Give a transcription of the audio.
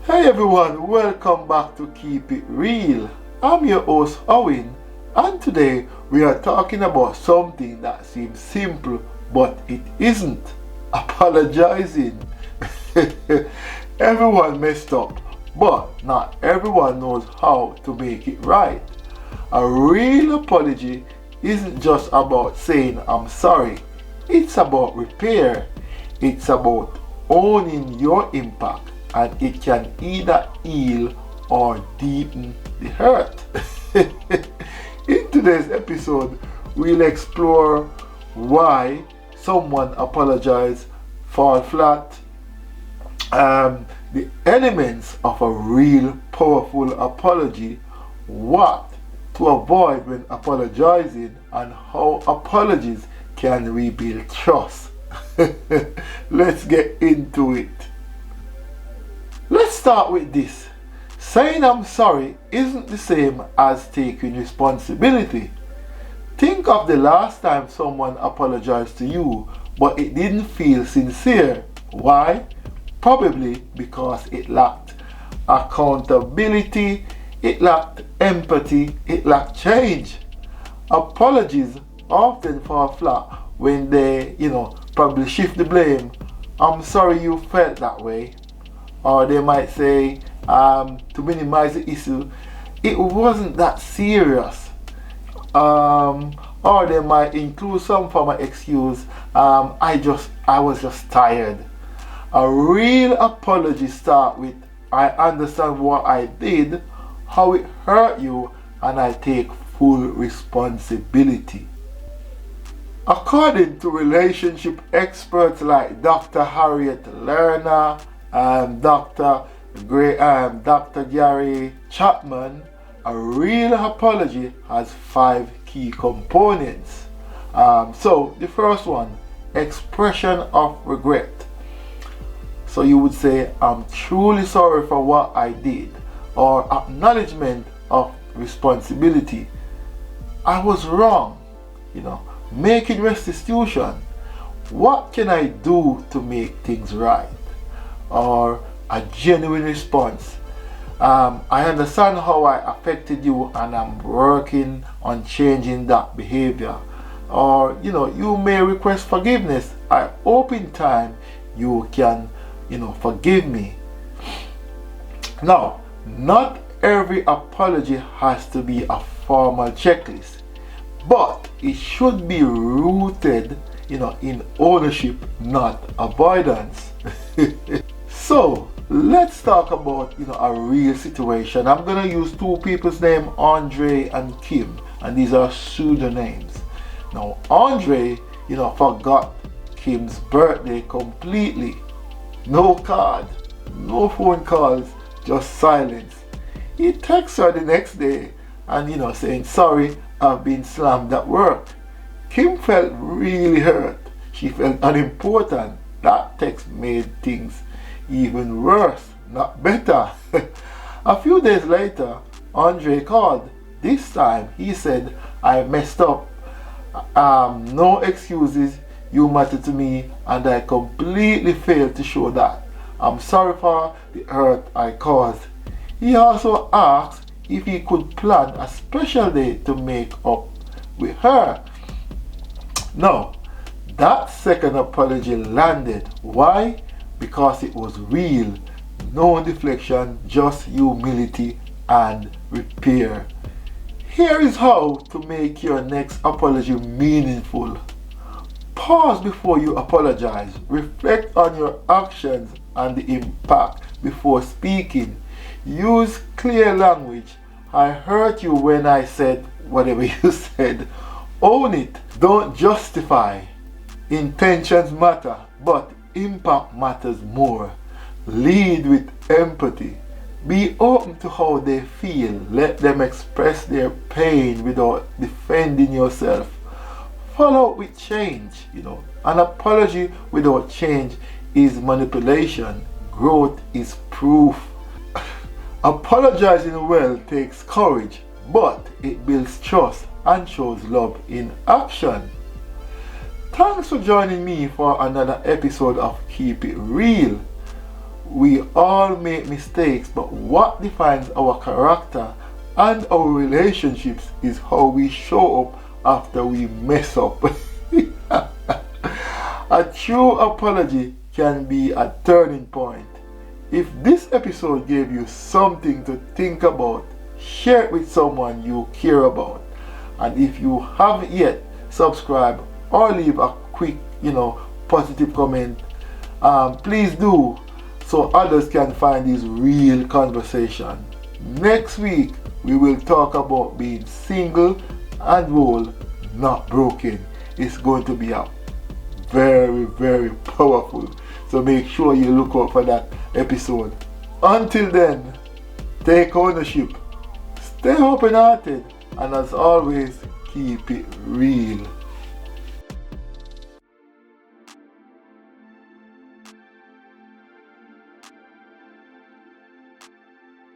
Hey everyone, welcome back to Keep It Real. I'm your host Owen, and today we are talking about something that seems simple but it isn't. Apologizing. Everyone messed up, but not everyone knows how to make it right. A real apology isn't just about saying I'm sorry, it's about repair. It's about owning your impact, and it can either heal or deepen the hurt. In today's episode, we'll explore why someone apologizes fall flat, the elements of a real powerful apology, what to avoid when apologizing, and how apologies can rebuild trust. Let's get into it. Let's start with this. Saying I'm sorry isn't the same as taking responsibility. Think of the last time someone apologized to you, but it didn't feel sincere. Why? Probably because it lacked accountability, it lacked empathy, it lacked change. Apologies often fall flat when they, probably shift the blame. I'm sorry you felt that way. Or they might say, to minimize the issue, it wasn't that serious. Or they might include some form of excuse, I was just tired. A real apology starts with, I understand what I did, how it hurt you, and I take full responsibility. According to relationship experts like Dr. Harriet Lerner and Dr. Gary Chapman, a real apology has 5 key components. So the first one, expression of regret. So you would say, I'm truly sorry for what I did, or acknowledgement of responsibility. I was wrong, making restitution. What can I do to make things right? Or a genuine response. I understand how I affected you and I'm working on changing that behavior. Or, you may request forgiveness. I hope in time you can, forgive me. Now, not every apology has to be a formal checklist, but it should be rooted, in ownership, not avoidance. So, let's talk about, a real situation. I'm going to use 2 people's names, Andre and Kim, and these are pseudonyms. Now, Andre, forgot Kim's birthday completely. No card, no phone calls, just silence. He texts her the next day and, saying, sorry, I've been slammed at work. Kim felt really hurt. She felt unimportant. That text made things even worse, not better. A few days later, Andre called. This time, he said, I messed up. No excuses. You matter to me, and I completely failed to show that. I'm sorry for the hurt I caused. He also asked if he could plan a special day to make up with her. Now, that second apology landed. Why? Because it was real. No deflection, just humility and repair. Here is how to make your next apology meaningful. Pause before you apologize. Reflect on your actions and the impact before speaking. Use clear language. I hurt you when I said whatever you said. Own it. Don't justify. Intentions matter, but impact matters more. Lead with empathy. Be open to how they feel. Let them express their pain without defending yourself. Follow up with change. An apology without change is manipulation. Growth is proof. Apologizing well takes courage, but it builds trust and shows love in action. Thanks for joining me for another episode of Keep It Real. We all make mistakes, but what defines our character and our relationships is how we show up after we mess up. A true apology can be a turning point. If this episode gave you something to think about, share it with someone you care about. And if you haven't yet, subscribe or leave a quick, positive comment. Please do, so others can find this real conversation. Next week, we will talk about being single and whole, not broken. It's going to be a very, very powerful. So make sure you look out for that episode. Until then, take ownership, stay open-hearted, and as always, keep it real.